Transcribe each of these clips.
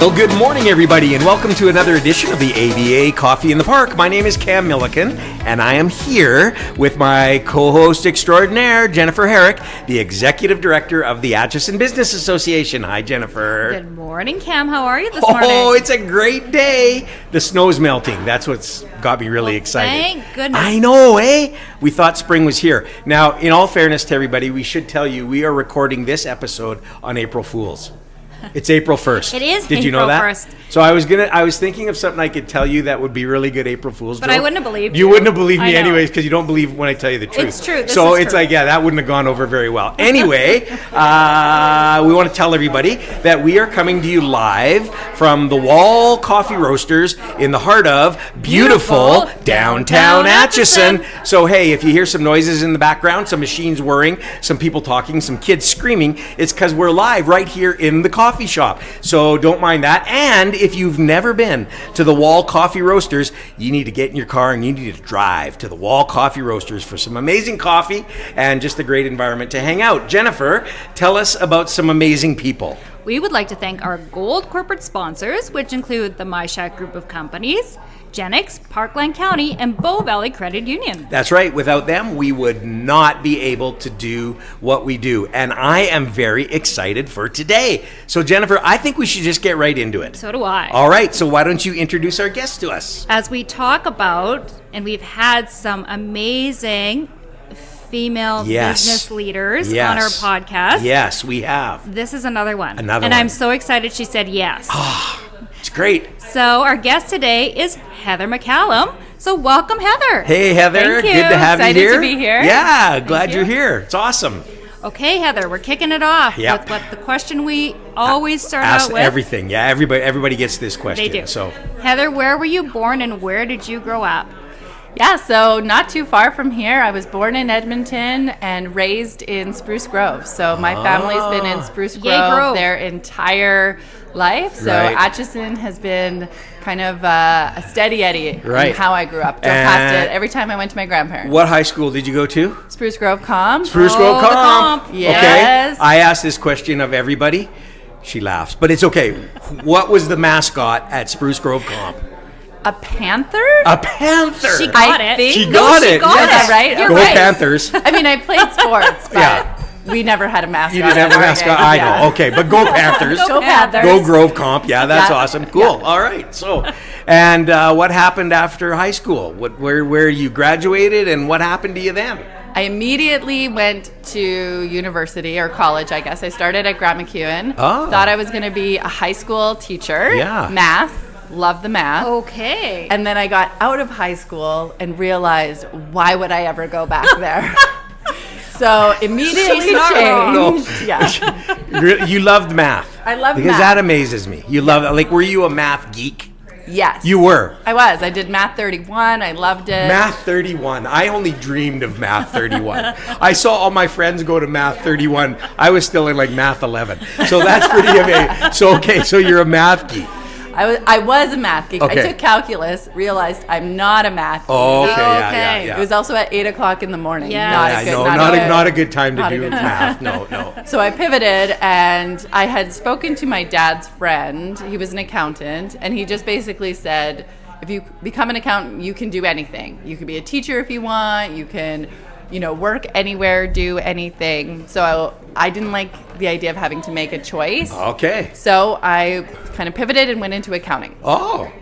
Well, good morning, everybody, and welcome to another edition of the ABA Coffee in the Park. My name is Cam Milliken, and I am here with my co-host extraordinaire, Jennifer Herrick, the Executive Director of the Atchison Business Association. Hi, Jennifer. Good morning, Cam. How are you this morning? Oh, it's a great day. The snow's melting. That's what's got me really excited. Thank goodness. I know, eh? We thought spring was here. Now, in all fairness to everybody, we should tell you we are recording this episode on April Fool's. It's April 1st. It is Did you know April that? 1st. So I was thinking of something I could tell you that would be really good April Fool's joke. But I wouldn't have believed you. You wouldn't have believed I me know. anyways because you don't believe when I tell you the truth. It's true. This so is it's true. like, yeah, that wouldn't have gone over very well. Anyway, we want to tell everybody that we are coming to you live from the Wall Coffee Roasters in the heart of beautiful downtown Atchison. So hey, if you hear some noises in the background, some machines whirring, some people talking, some kids screaming, it's because we're live right here in the coffee shop. So don't mind that. And if you've never been to the Wall Coffee Roasters, you need to get in your car and you need to drive to the Wall Coffee Roasters for some amazing coffee and just a great environment to hang out. Jennifer, tell us about some amazing people. We would like to thank our gold corporate sponsors, which include the MyShack Group of Companies, Genix, Parkland County, and Bow Valley Credit Union. That's right. Without them, we would not be able to do what we do. And I am very excited for today. So, Jennifer, I think we should just get right into it. So do I. All right. So why don't you introduce our guest to us? As we talk about, and we've had some amazing female business leaders on our podcast. Yes, we have. This is another one. Another and one. I'm so excited she said yes. It's great. So our guest today is Heather MacCallum. So welcome, Heather. Hey, Heather. Thank you. Good to have Excited you here. to be here. Yeah, glad you. you're here. It's awesome. Okay, Heather, we're kicking it off Yep. with what the question we always start Ask out with. everything. Yeah, everybody gets this question. They do. So, Heather, where were you born and where did you grow up? Yeah, so not too far from here. I was born in Edmonton and raised in Spruce Grove. So my family's been in Spruce Grove, Grove. their entire life. So Right. Atchison has been kind of a steady Eddie Right. in how I grew up. Drove past it every time I went to my grandparents. what high school did you go to? Spruce Grove Comp. Spruce Grove the Comp. Comp. Yes. Okay. I asked this question of everybody. She laughs, but it's okay. What was the mascot at Spruce Grove Comp? A panther? A panther. She got I it. think- She No, got she it. got yes. it. Right? Go You're right. Panthers. I mean, I played sports, but Yeah. we never had a mascot. You didn't have a ever mascot. again. I Yeah. know. Okay, but go Panthers. Go Panthers. Go Grove Comp. Yeah, that's Yeah. awesome. Cool. All right. So, and what happened after high school? Where you graduated, and what happened to you then? I immediately went to university or college, I guess. I started at Grant MacEwan. Oh. Thought I was going to be a high school teacher. Yeah. Math. Loved the math. Okay. And then I got out of high school and realized, why would I ever go back there? So immediately She's not wrong. changed. Yeah. You loved math. I loved because math. that amazes me. You love like, were you a math geek? Yes. You were. I was. I did Math 31. I loved it. Math 31. I only dreamed of Math 31. I saw all my friends go to Math 31. I was still in like Math 11. So that's pretty amazing. So, okay, so you're a math geek. I was a math geek. Okay. I took calculus, realized I'm not a math geek. Oh, okay, yeah, Okay. yeah. It was also at 8 o'clock in the morning. Yeah. Not Yeah, a good, no, not a good time to not a do good time. math. No, no. So I pivoted, and I had spoken to my dad's friend. He was an accountant, and he just basically said, if you become an accountant, you can do anything. You can be a teacher if you want. You can, work anywhere, do anything. So I didn't like the idea of having to make a choice. Okay. So I kind of pivoted and went into accounting. Oh.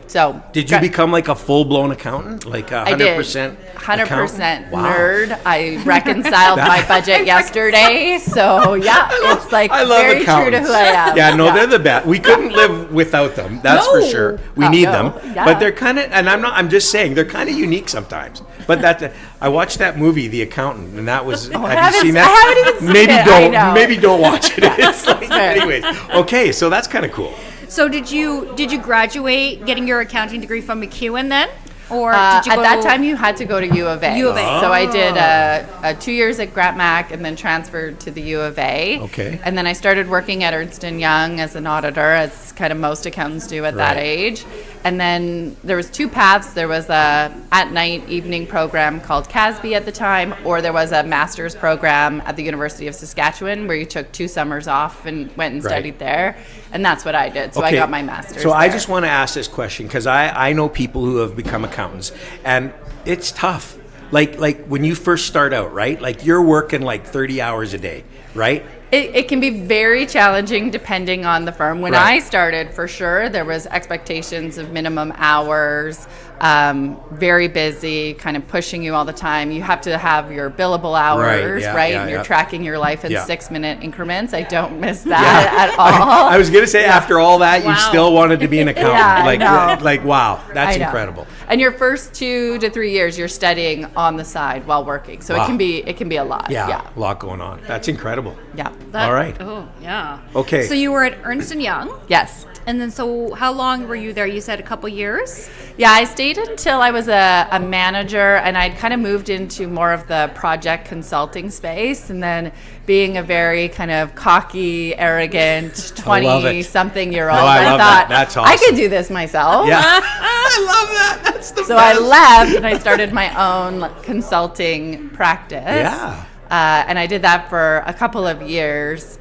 So Did you become like a full-blown accountant? Like a 100%? I did. 100% accountant? Wow. nerd. I reconciled my budget yesterday. So, yeah, it's like I love very true to accountants. who I am. Yeah, no, they're the best. We couldn't live without them. That's for No. sure. We Oh, need no. them. Yeah. But they're kind of, and I'm just saying, they're kind of unique sometimes. But I watched that movie, The Accountant, and that was, have you seen that? I haven't even seen it. I know. Maybe don't watch it. It's like, fair. anyways. Okay, so that's kind of cool. So did you graduate getting your accounting degree from MacEwan then? Or did you At go that time, you had to go to U of A. U of A. So I did 2 years at Grant Mac and then transferred to the U of A. Okay. And then I started working at Ernst & Young as an auditor, as kind of most accountants do at that Right. age. And then there was 2 paths. There was a at-night evening program called CASB at the time, or there was a master's program at the University of Saskatchewan where you took 2 summers off and went and studied there. And that's what I did. So I got my master's So there. I just want to ask this question because I know people who have become accountants, and it's tough. Like when you first start out, right? Like you're working like 30 hours a day, right? It can be very challenging depending on the firm. When Right. I started, for sure, there was expectations of minimum hours, very busy, kind of pushing you all the time. You have to have your billable hours, yeah, right? yeah, And you're yeah. tracking your life in Yeah. 6-minute increments. I don't miss that at all. I was gonna say after all that, you Wow. still wanted to be an accountant. Yeah, I know. like wow, that's I know. incredible. And your first 2 to 3 years, you're studying on the side while working. So Wow. it can be a lot. Yeah, a lot going on. That's incredible. Yeah. All right. Oh, yeah. Okay. So you were at Ernst & Young, Yes. and then so how long were you there? You said a couple years? Yeah, I stayed until I was a manager, and I'd kind of moved into more of the project consulting space. And then being a very kind of cocky, arrogant I love it. 20-something-year-old, No, I love thought that. That's I awesome. could do this myself. Yeah, I love that. That's the So best. I left, and I started my own consulting practice. Yeah. And I did that for a couple of years,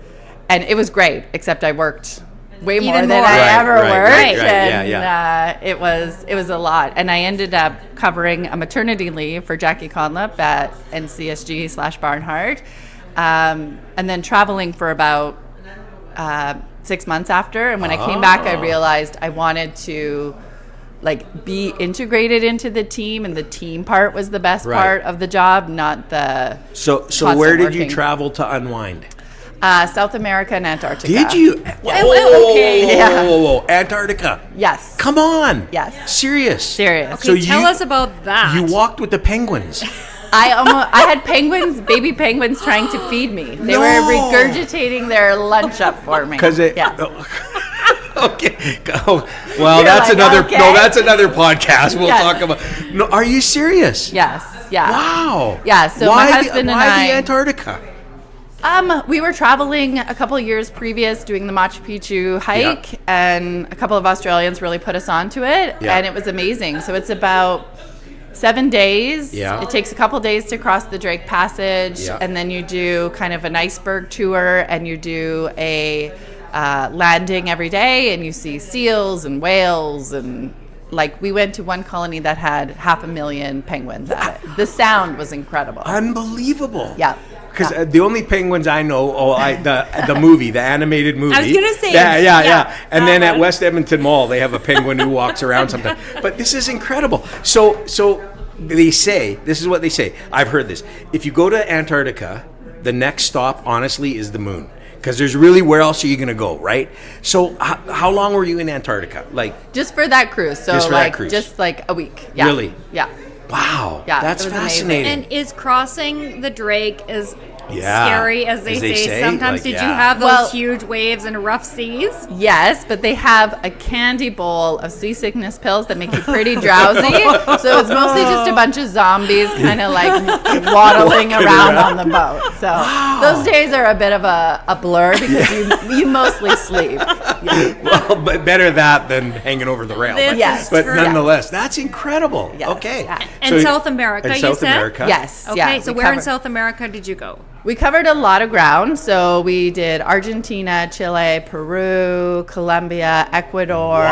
and it was great, except I worked way more Even than more. I Right, ever right, worked, right, right. and Yeah, it was a lot. And I ended up covering a maternity leave for Jackie Conlip at NCSG/Barnhart, and then traveling for about 6 months after. And when I came back, I realized I wanted to like be integrated into the team, and the team part was the best Right. part of the job, not the So constant where did you working. travel to unwind? South America and Antarctica. Did you? okay. Yeah. Whoa, Antarctica. Yes. Come on. Yes. Serious. Serious. Okay, tell us about that. You walked with the penguins. I had penguins, baby penguins, trying to feed me. They were No. regurgitating their lunch up for me. Because it. Yes. Okay. Oh, well, You're that's like, another. okay. No, that's another podcast. We'll Yes. talk about. No, are you serious? Yes. Yeah. Wow. Yeah, so why my husband and why I- the Antarctica? We were traveling a couple of years previous doing the Machu Picchu hike, and a couple of Australians really put us onto it, Yeah. and it was amazing. So it's about 7 days. Yeah. It takes a couple days to cross the Drake Passage, Yeah. and then you do kind of an iceberg tour, and you do a landing every day, and you see seals and whales, and like we went to one colony that had 500,000 penguins at it. The sound was incredible. Unbelievable. Yeah. Because the only penguins I know, the movie, the animated movie. I was gonna say, Yeah. yeah. And then at West Edmonton Mall, they have a penguin who walks around sometimes. But this is incredible. So they say, this is what they say. I've heard this. If you go to Antarctica, the next stop, honestly, is the moon. Because there's really, where else are you going to go, right? So how long were you in Antarctica? Like, Just for that cruise. So Just for that like cruise. just like a week. Yeah. Really? Yeah. wow. Yeah, That's it was amazing. fascinating. And is crossing the Drake as Yeah, scary as they say? say? Sometimes Like, did yeah. you have those Well- huge waves and rough seas? Yes, but they have a candy bowl of seasickness pills that make you pretty drowsy. So it's mostly just a bunch of zombies kind of like waddling around on the boat. So those days are a bit of a blur because you mostly sleep. Well, but better that than hanging over the rail. This But, Yes. but true. nonetheless, that's incredible. Yes, Okay. yeah. And South America, and you South said? America. Yes. Okay, yeah, so we where in covered- South America did you go? We covered a lot of ground. So we did Argentina, Chile, Peru, Colombia, Ecuador,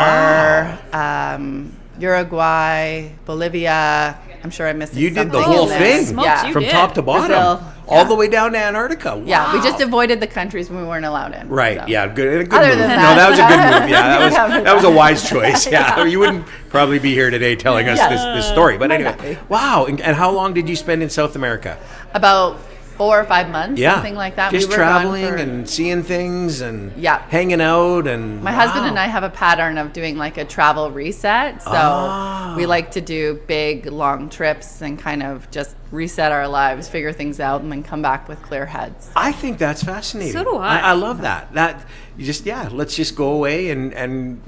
Uruguay, Bolivia. I'm sure I missed You did something the whole in there. thing Smokes, Yeah. you from did. top to bottom, Brazil, all yeah. the way down to Antarctica. Wow. Yeah, we just avoided the countries we weren't allowed in. Right. so. Yeah. Good. A good Other move. than No, that- that was a good move. Yeah. Yeah. That was a wise choice. Yeah. You wouldn't probably be here today telling us this story. But Might anyway. not be. Wow. And how long did you spend in South America? About 4 or 5 months, Yeah. something like that. Just we were gone traveling for- and seeing things and Yeah. hanging out and. My husband and I have a pattern of doing like a travel reset. So we like to do big, long trips and kind of just reset our lives, figure things out, and then come back with clear heads. I think that's fascinating. So do I. I love that. That you just let's just go away and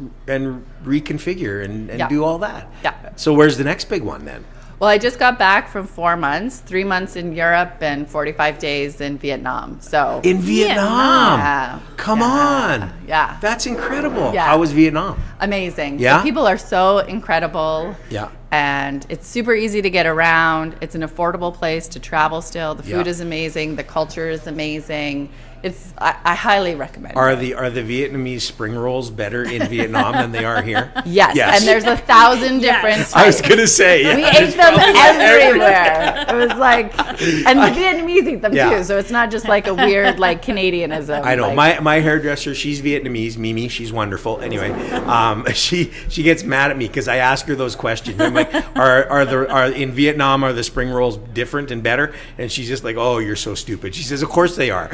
reconfigure and Yeah. do all that. Yeah. So where's the next big one then? Well, I just got back from 4 months, 3 months in Europe and 45 days in Vietnam. So In Vietnam. Yeah. Come Yeah. on. Yeah. That's incredible. Yeah. How was Vietnam? Amazing. Yeah? The people are so incredible. Yeah. And it's super easy to get around. It's an affordable place to travel still. The food Yeah. is amazing. The culture is amazing. I highly recommend Are it. the Vietnamese spring rolls better in Vietnam than they are here? Yes. And there's 1,000 different types. I was gonna say, yeah, We there's ate them probably everywhere. It was like, and the Vietnamese eat them Yeah. too. So it's not just like a weird like Canadianism. I know like, my hairdresser. She's Vietnamese. Mimi. She's wonderful. Anyway, she gets mad at me because I ask her those questions. I'm like, are in Vietnam, are the spring rolls different and better? And she's just like, oh, you're so stupid. She says, of course they are.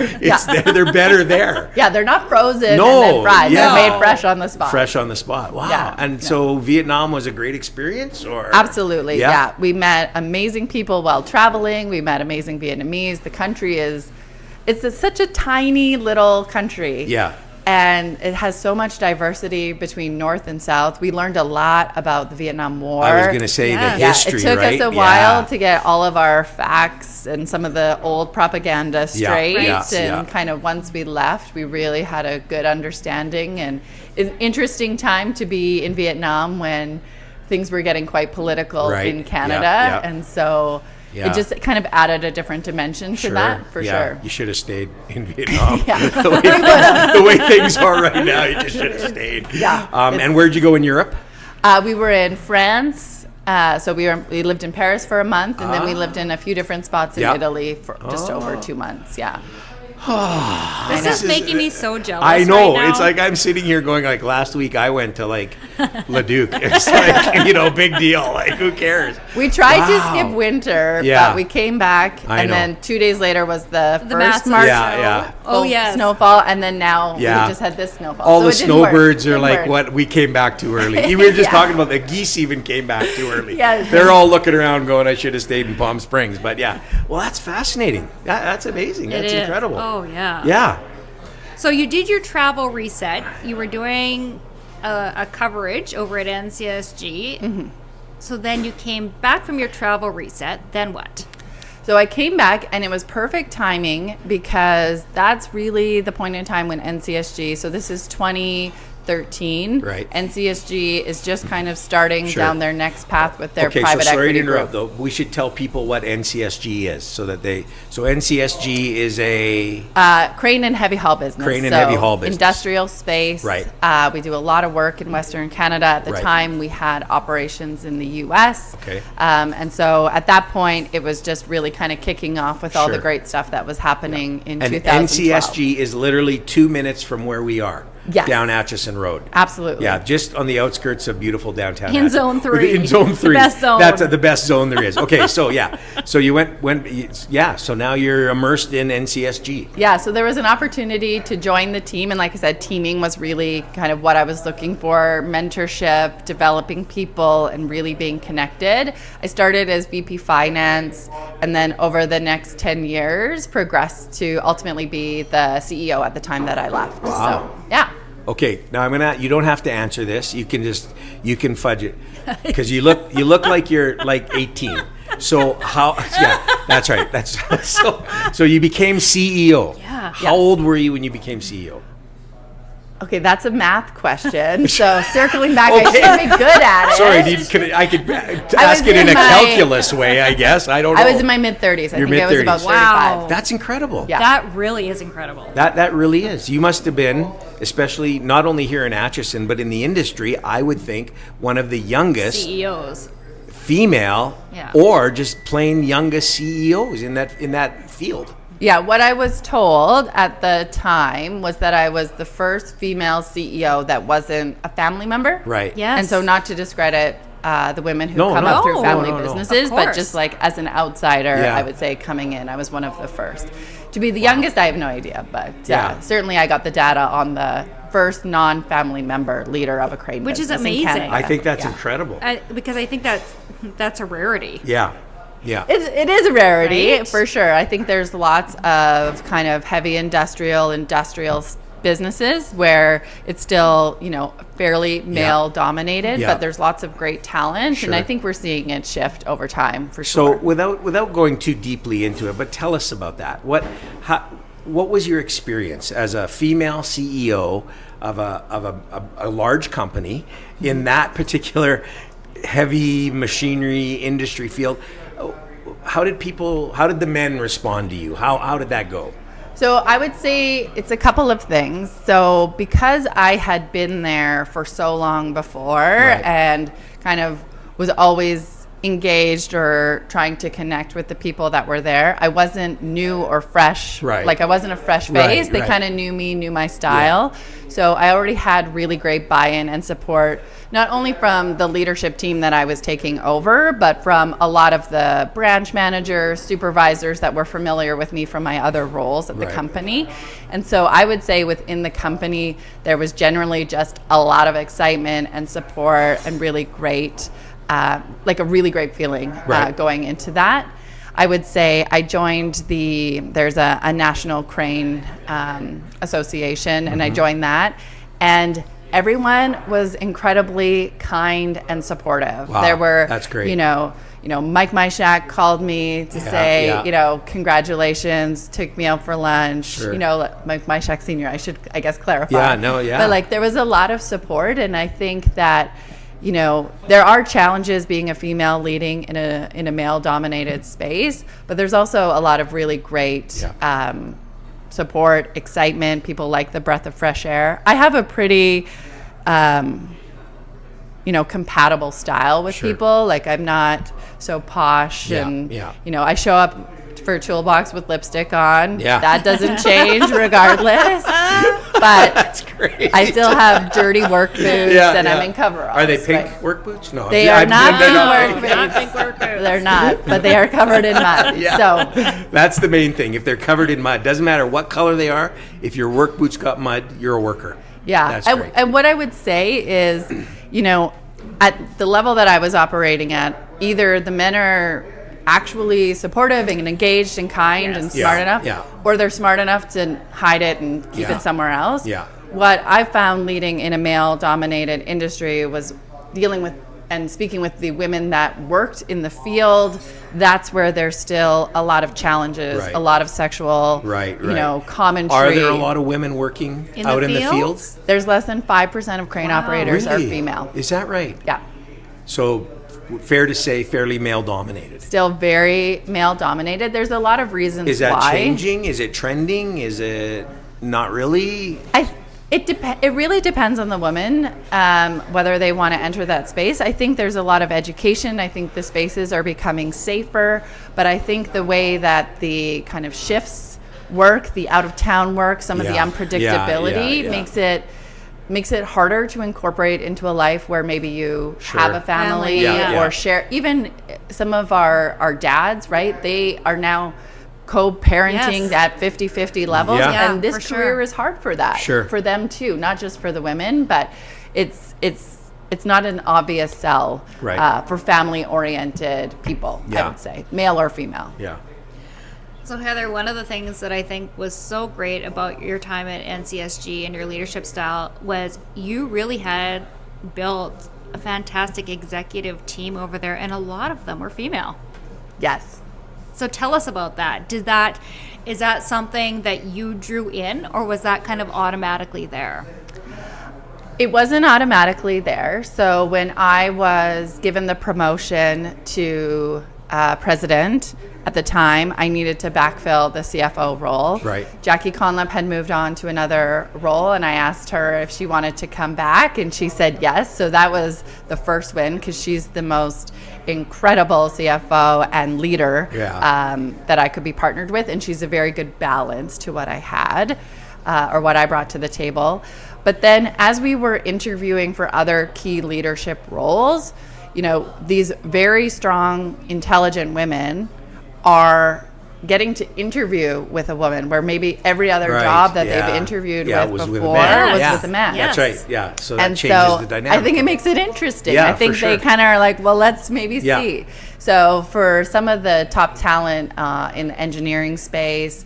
They're better there. Yeah, they're not frozen No, and then fried. yeah. They're made fresh on the spot. Fresh on the spot. Wow. Yeah. And so Vietnam was a great experience, or Absolutely, yeah. We met amazing people while traveling. We met amazing Vietnamese. The country it's such a tiny little country. Yeah. And it has so much diversity between North and South. We learned a lot about the Vietnam War. I was going to say the history, it took right? us a while to get all of our facts and some of the old propaganda straight. And kind of once we left, we really had a good understanding. And it's an interesting time to be in Vietnam when things were getting quite political in Canada. And so it just kind of added a different dimension to that, for sure. You should have stayed in Vietnam. the way things are right now, you just should have stayed. And where'd you go in Europe? We were in France. So we lived in Paris for a month, and then we lived in a few different spots in Italy for just over 2 months. Yeah. This is making me so jealous. I know. Right now. It's like I'm sitting here going, like, last week I went to like Leduc. It's like, big deal. Like, who cares? We tried to skip winter, but we came back, and then 2 days later was the first March snowfall, and then now we just had this snowfall. All so the it didn't snowbirds work. are like, what? We came back too early. We were just talking about the geese even came back too early. They're all looking around going, I should have stayed in Palm Springs. But well, that's fascinating. That's amazing. That's incredible. Oh, yeah. Yeah. So you did your travel reset. You were doing a coverage over at NCSG. Mm-hmm. So then you came back from your travel reset. Then what? So I came back, and it was perfect timing because that's really the point in time when NCSG, so this is 2013. Right. NCSG is just kind of starting down their next path with their private so sorry equity to interrupt, group. though. We should tell people what NCSG is so NCSG is a crane and heavy haul business. Crane and heavy haul business. Industrial space. Right. We do a lot of work in Western Canada. At the time, we had operations in the U.S. Okay. And so at that point, it was just really kind of kicking off with all the great stuff that was happening in and 2012. NCSG is literally 2 minutes from where we are. Yes. Down Atchison Road. Absolutely. Yeah, just on the outskirts of beautiful downtown. In Zone 3. In Zone 3. The best zone. That's the best zone there is. Okay, so So you so now you're immersed in NCSG. Yeah, so there was an opportunity to join the team. And like I said, teaming was really kind of what I was looking for. Mentorship, developing people, and really being connected. I started as VP Finance, and then over the next 10 years, progressed to ultimately be the CEO at the time that I left. Wow. So, yeah. Okay, now you don't have to answer this. You can fudge it because you look like you're like 18. So that's right. So you became CEO. Yeah. How old were you when you became CEO? Okay, that's a math question. So circling back, I should be good at it. Sorry, I could ask it in a calculus way, I guess. I don't know. I was in my mid-30s. I think I was about 35. Wow. That's incredible. Yeah. That really is incredible. That really is. You must have been, especially not only here in Atchison, but in the industry, I would think one of the youngest CEOs. female or just plain youngest CEOs in that field. Yeah, what I was told at the time was that I was the first female CEO that wasn't a family member. Right. Yes. And so not to discredit the women who come up through family businesses, but just like as an outsider, I would say coming in, I was one of the first. To be the youngest, I have no idea, but certainly I got the data on the first non-family member leader of a crane Which is business in amazing. Canada. I think that's incredible. Because I think that's a rarity. Yeah. Yeah. It is a rarity, Right? for sure. I think there's lots of kind of heavy industrial businesses where it's still, fairly male dominated, Yeah. but there's lots of great talent. Sure. And I think we're seeing it shift over time for So sure. without going too deeply into it, but tell us about that. What was your experience as a female CEO of a large company in that particular heavy machinery industry field? How did the men respond to you? How did that go? So I would say it's a couple of things. So because I had been there for so long before and kind of was always engaged or trying to connect with the people that were there, I wasn't new or fresh. Right. Like I wasn't a fresh face. They right. kind of knew me, knew my style. So I already had really great buy-in and support, not only from the leadership team that I was taking over, but from a lot of the branch managers, supervisors that were familiar with me from my other roles at the company. And so I would say within the company, there was generally just a lot of excitement and support and really great, like a really great feeling going into that. I would say I joined there's a National Crane Association, and I joined that. And everyone was incredibly kind and supportive. Wow, There were, that's great. Mike Myshak called me to say, congratulations, took me out for lunch. Sure. Mike Myshak Sr., I should, I guess, clarify. But there was a lot of support, and I think that, there are challenges being a female leading in a male-dominated space, but there's also a lot of really great support, excitement. People like the breath of fresh air. I have a pretty, compatible style with people. Like I'm not so posh, and I show up for Toolbox with lipstick on. Yeah. That doesn't change regardless. But That's great. I still have dirty work boots, and I'm in coveralls. Are they pink work boots? No, They are not they're pink work boots. They're not, but they are covered in mud. So that's the main thing. If they're covered in mud, doesn't matter what color they are. If your work boots got mud, you're a worker. yeah, That's great. and what I would say is, at the level that I was operating at, either the men are actually supportive and engaged and kind and smart enough, or they're smart enough to hide it and keep it somewhere else. Yeah. What I found leading in a male-dominated industry was dealing with and speaking with the women that worked in the field. That's where there's still a lot of challenges, a lot of sexual, commentary. Are there a lot of women working out in the fields? There's less than 5% of crane operators are female. Is that right? Yeah. So fair to say fairly male dominated. Still very male dominated. There's a lot of reasons why. Is that changing? Is it trending? Is it not really? It really depends on the woman, whether they want to enter that space. I think there's a lot of education. I think the spaces are becoming safer, but I think the way that the kind of shifts work, the out of town work, some of the unpredictability makes it harder to incorporate into a life where maybe you have a family or share. Even some of our dads, right? They are now co-parenting at 50-50 levels, and this career is hard for that, for them too, not just for the women, but it's not an obvious sell for family-oriented people, I would say, male or female. Yeah. So Heather, one of the things that I think was so great about your time at NCSG and your leadership style was you really had built a fantastic executive team over there, and a lot of them were female. Yes. So tell us about that. Is that something that you drew in, or was that kind of automatically there? It wasn't automatically there. So when I was given the promotion to president at the time, I needed to backfill the CFO role. Right. Jackie Conlip had moved on to another role, and I asked her if she wanted to come back, and she said yes. So that was the first win, because she's the most incredible CFO and leader that I could be partnered with, and she's a very good balance to what I had or what I brought to the table. But then as we were interviewing for other key leadership roles, these very strong, intelligent women are getting to interview with a woman, where maybe every other Right, job that yeah. they've interviewed Yeah, with was before with a man. was Yeah. with a man. Yeah. That's right. Yeah. So that And changes so the dynamic. I think it makes it interesting. Yeah, I think for sure. they kind of are like, well, let's maybe Yeah. see. So for some of the top talent in the engineering space,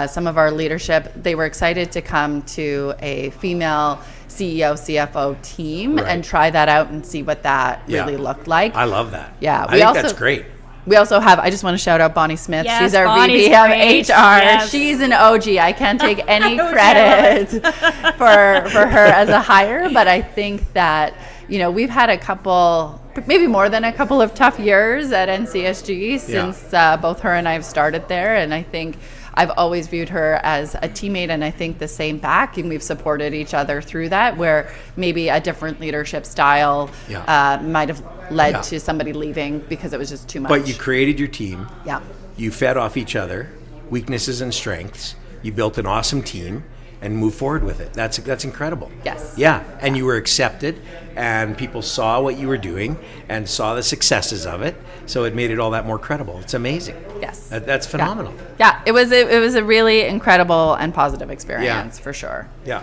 some of our leadership, they were excited to come to a female CEO, CFO team Right. and try that out and see what that Yeah. really looked like. I love that. Yeah, I we think also- that's great. We also have, I just want to shout out Bonnie Smith. Yes, She's our Bonnie's VP of great. HR. Yes. She's an OG. I can't take any OG, I credit for her as a hire, but I think that, we've had a couple, maybe more than a couple of tough years at NCSG since both her and I have started there. And I think I've always viewed her as a teammate, and I think the same back, and we've supported each other through that, where maybe a different leadership style might have led to somebody leaving because it was just too much. But you created your team. Yeah. You fed off each other, weaknesses and strengths. You built an awesome team and moved forward with it. That's incredible. Yes. Yeah, and you were accepted, and people saw what you were doing and saw the successes of it. So it made it all that more credible. It's amazing. Yes. That's phenomenal. Yeah, it was a really incredible and positive experience for sure. Yeah.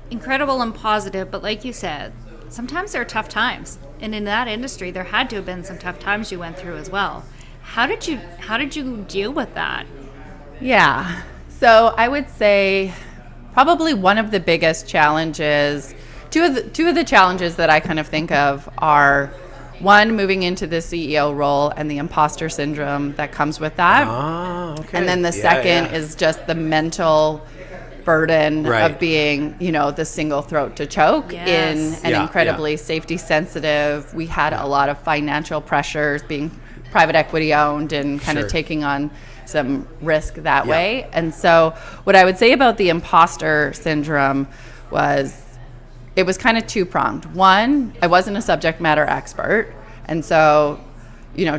Incredible and positive, but like you said, sometimes there are tough times. And in that industry, there had to have been some tough times you went through as well. How did you deal with that? Yeah. So I would say probably one of the biggest challenges, two of the challenges that I kind of think of are, one, moving into the CEO role and the imposter syndrome that comes with that. Ah, okay. And then the second is just the mental burden Right. of being, the single throat to choke Yes. in an Yeah, incredibly safety sensitive. We had a lot of financial pressures, being private equity owned and kind Sure. of taking on some risk that way. And so what I would say about the imposter syndrome was, it was kind of two-pronged. One, I wasn't a subject matter expert. And so,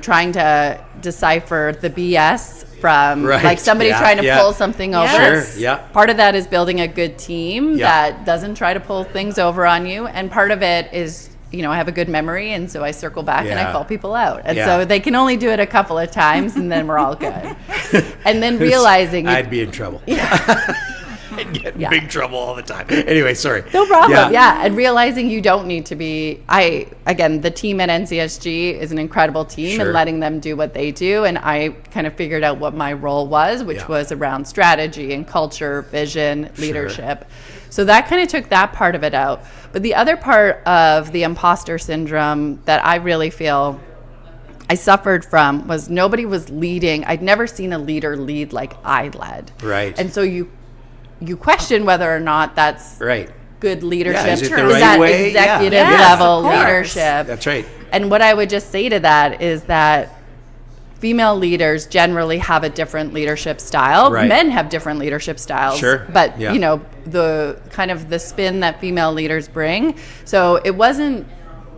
trying to decipher the BS from Right. like somebody Yeah, trying to yeah. pull something over. Yes. Sure, yeah. Part of that is building a good team Yeah. that doesn't try to pull things over on you. And part of it is, I have a good memory, and so I circle back and I Yeah. call people out. And Yeah. so they can only do it a couple of times, and then we're all good. And then realizing I'd be in trouble. I'd get in Yeah. big trouble all the time. Anyway, sorry. no problem. Yeah. And realizing you don't need to be, the team at NCSG is an incredible team, Sure. and letting them do what they do. And I kind of figured out what my role was, which Yeah. was around strategy and culture, vision, leadership. So that kind of took that part of it out. But the other part of the imposter syndrome that I really feel I suffered from was nobody was leading. I'd never seen a leader lead like I led. Right. And so you question whether or not that's Right. good leadership. Yeah, is it the Is right that way? executive Yeah. Yes, level of course. leadership? That's right. And what I would just say to that is that female leaders generally have a different leadership style. Right. Men have different leadership styles. Sure. But, Yeah. the kind of the spin that female leaders bring. So it wasn't,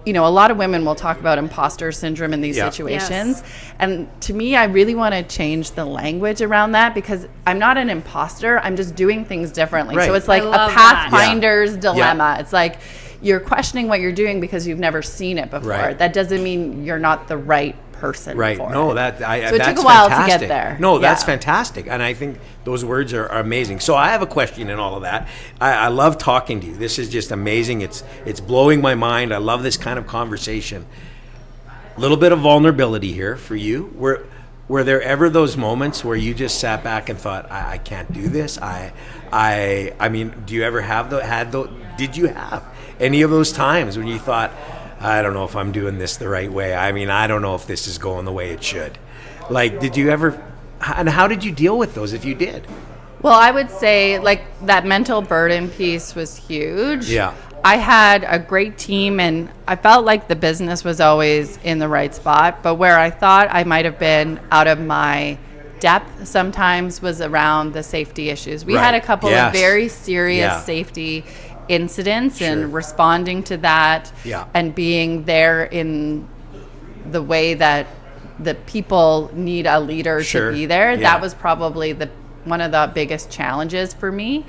a lot of women will talk about imposter syndrome in these Yeah. situations. And to me, I really want to change the language around that, because I'm not an imposter. I'm just doing things differently. Right. So it's like I a love that. pathfinder's dilemma. Yeah. It's like you're questioning what you're doing because you've never seen it before. Right. That doesn't mean you're not the right person Right. for No, it. that So it that's took a while to fantastic. get there. No, that's Yeah. fantastic, and I think those words are amazing. So I have a question in all of that. I love talking to you. This is just amazing. It's blowing my mind. I love this kind of conversation. A little bit of vulnerability here for you. Were there ever those moments where you just sat back and thought, I can't do this? I mean, do you ever did you have any of those times when you thought, I don't know if I'm doing this the right way. I mean, I don't know if this is going the way it should. Like, did you ever, and how did you deal with those if you did? Well, I would say that mental burden piece was huge. Yeah. I had a great team, and I felt like the business was always in the right spot. But where I thought I might have been out of my depth sometimes was around the safety issues. We had a Right. couple Yes. of very serious Yeah. safety incidents, Sure. and responding to that Yeah. and being there in the way that the people need a leader Sure. to be there. Yeah. That was probably one of the biggest challenges for me.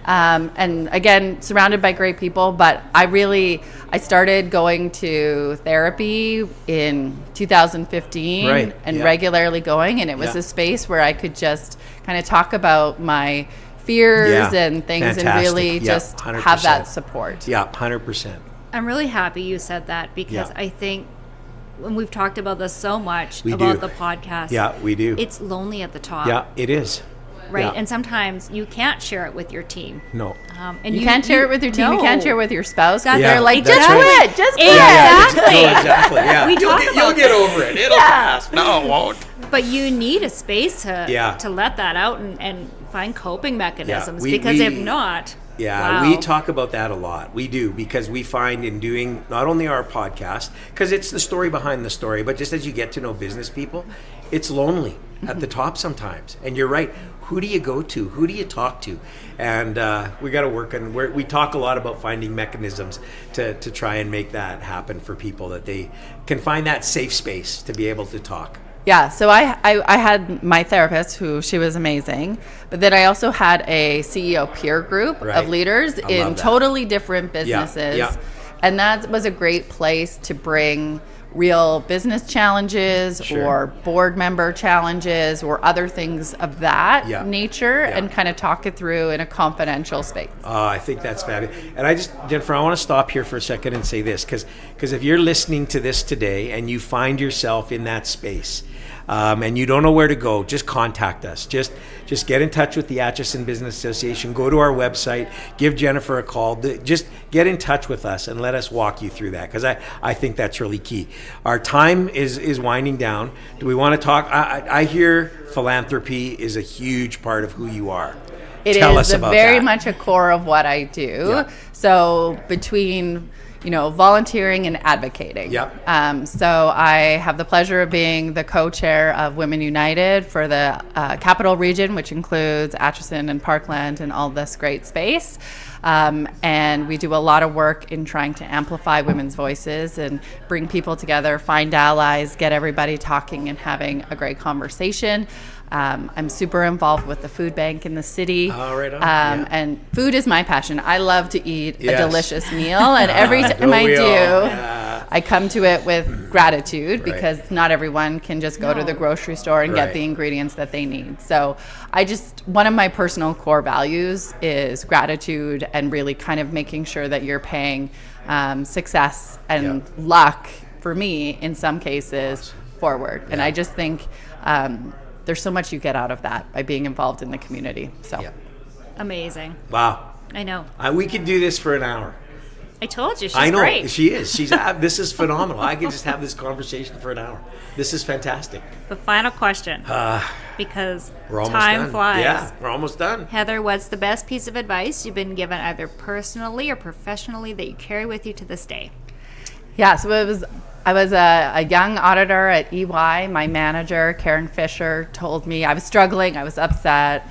And again, surrounded by great people, but I started going to therapy in 2015 Right, and yeah. regularly going, and it was Yeah. a space where I could just kind of talk about my fears Yeah, and things and fantastic. really Yeah, just 100%. have that support. Yeah, 100%. I'm really happy you said that because Yeah. I think when we've talked about this so much We about do. the podcast, Yeah, we do. it's lonely at the top, Yeah, it is. right? Yeah. And sometimes you can't share it with your team. No. And You can't share it with your team. You can't share it with your spouse. Yeah, They're like, that's just right. quit. Just quit. Exactly. No, exactly. Yeah. We talk You'll about get this. over it. It'll pass. No, it won't. But you need a space to Yeah. to let that out and find coping mechanisms we- because we- if not, Yeah, wow. we talk about that a lot. We do, because we find in doing not only our podcast, because it's the story behind the story, but just as you get to know business people, it's lonely at the top sometimes. And you're right. Who do you go to? Who do you talk to? And we got to work on. We talk a lot about finding mechanisms to try and make that happen for people, that they can find that safe space to be able to talk. Yeah, so I had my therapist, who she was amazing, but then I also had a CEO peer group Right. of leaders I in love that. totally different businesses. yeah. And that was a great place to bring real business challenges Sure. or board member challenges or other things of that Yeah. nature Yeah. and kind of talk it through in a confidential space. I think that's fabulous. And Jennifer, I want to stop here for a second and say this, because if you're listening to this today and you find yourself in that space, and you don't know where to go, just contact us. Just get in touch with the Atchison Business Association. Go to our website. Give Jennifer a call. Just get in touch with us and let us walk you through that, because I think that's really key. Our time is winding down. Do we want to talk? I hear philanthropy is a huge part of who you are. It Tell is us about very that. much a core of what I do. Yeah. So between volunteering and advocating. Yep. So I have the pleasure of being the co-chair of Women United for the Capital Region, which includes Atchison and Parkland and all this great space. And we do a lot of work in trying to amplify women's voices and bring people together, find allies, get everybody talking and having a great conversation. I'm super involved with the food bank in the city. Oh, right on. Yeah. And food is my passion. I love to eat Yes. a delicious meal, and every time Don't I we do, all? Yeah. I come to it with gratitude, Right. because not everyone can just go to the grocery store and Right. get the ingredients that they need. So one of my personal core values is gratitude and really kind of making sure that you're paying success and luck, for me, in some cases, forward. And I just think there's so much you get out of that by being involved in the community. So. Yeah. amazing. Wow. I know. We could do this for an hour. I told you she's I know great. she is. This is phenomenal. I could just have this conversation for an hour. This is fantastic. The final question, because We're almost time done. flies. Yeah, we're almost done. Heather, what's the best piece of advice you've been given either personally or professionally that you carry with you to this day? Yeah, so I was a young auditor at EY. My manager, Karen Fisher, told me I was struggling. I was upset.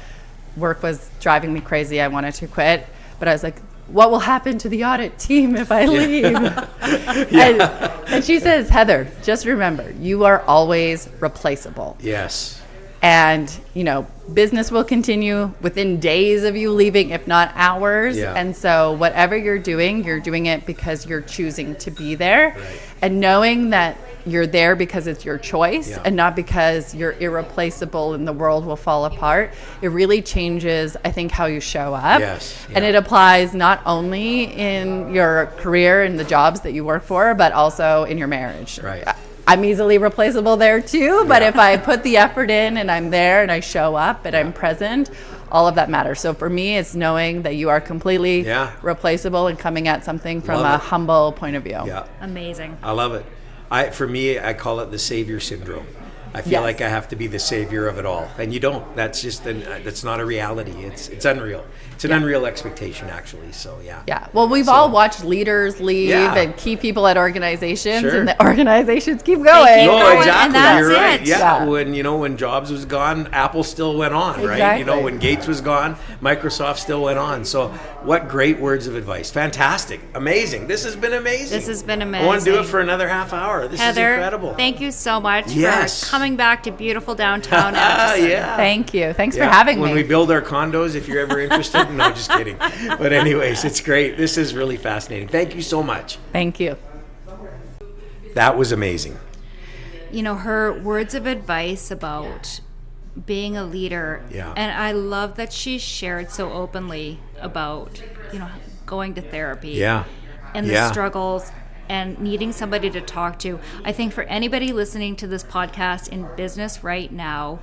Work was driving me crazy. I wanted to quit. But I was like, what will happen to the audit team if I leave? And she says, Heather, just remember, you are always replaceable. Yes. And, business will continue within days of you leaving, if not hours. Yeah. And so whatever you're doing it because you're choosing to be there. Right. And knowing that you're there because it's your choice Yeah. and not because you're irreplaceable and the world will fall apart, it really changes, I think, how you show up. Yes. And Yeah. it applies not only in your career and the jobs that you work for, but also in your marriage. Right. I'm easily replaceable there too, but Yeah. if I put the effort in and I'm there and I show up and I'm present, all of that matters. So for me, it's knowing that you are completely replaceable and coming at something from Love a it. humble point of view. Oh. Yeah. Amazing. I love it. For me, I call it the savior syndrome. I feel Yes. like I have to be the savior of it all, and you don't. That's just that's not a reality. It's unreal. It's an unreal expectation, actually. So yeah. Yeah. Well, we've all watched leaders leave and key people at organizations, Sure. and the organizations keep keep going. going. No, and exactly. that's You're right. it. Yeah. Yeah. When Jobs was gone, Apple still went on, right? Exactly. When Gates was gone, Microsoft still went on. So what great words of advice. Fantastic. Amazing. This has been amazing. This has been I want to do it amazing. for another half hour. This Heather, is incredible. thank you so much Yes. for coming back to beautiful downtown Atchison. Yeah. Thank you. Thanks for Yeah, having when me. we build our condos, if you're ever interested. No, just kidding. But anyways, it's great. This is really fascinating. Thank you so much. Thank you. That was amazing. You know, her words of advice about being a leader. Yeah. And I love that she shared so openly about, you know, going to therapy. Yeah. And the Yeah. struggles and needing somebody to talk to. I think for anybody listening to this podcast in business right now,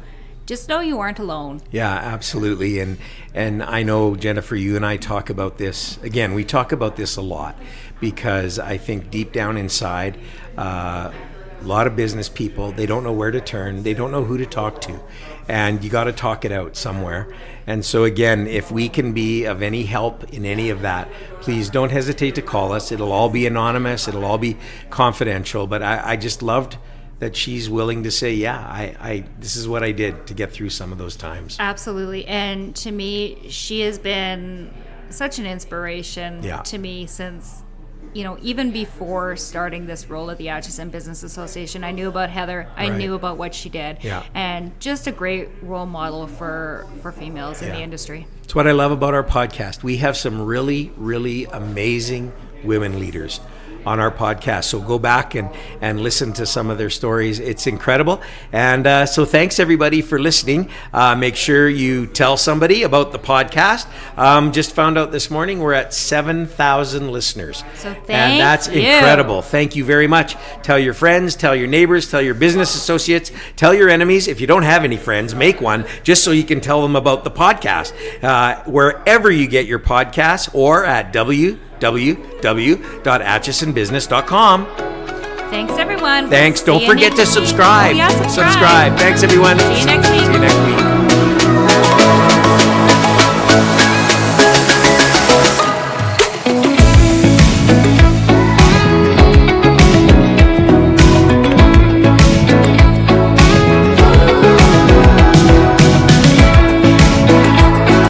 just know you aren't alone. Yeah, absolutely. And I know, Jennifer, you and I talk about this. Again, we talk about this a lot because I think deep down inside, a lot of business people, they don't know where to turn. They don't know who to talk to. And you got to talk it out somewhere. And so again, if we can be of any help in any of that, please don't hesitate to call us. It'll all be anonymous. It'll all be confidential. But I just loved that she's willing to say, yeah, I this is what I did to get through some of those times. Absolutely. And to me, she has been such an inspiration Yeah. to me since, you know, even before starting this role at the Atchison Business Association. I knew about Heather. I Right. knew about what she did. Yeah. And just a great role model for females in Yeah. the industry. It's what I love about our podcast. We have some really, really amazing women leaders on our podcast. So go back and listen to some of their stories. It's incredible. And so thanks everybody for listening. Make sure you tell somebody about the podcast. Just found out this morning we're at 7,000 listeners. So and thank that's you. incredible. Thank you very much. Tell your friends, tell your neighbors, tell your business associates, tell your enemies. If you don't have any friends, make one just so you can tell them about the podcast. Wherever you get your podcasts or at www.atchisonbusiness.com. Thanks, everyone. Thanks. Don't See you forget to next week. subscribe. Oh, yeah, subscribe. Thanks, everyone. See you next week. See you next week.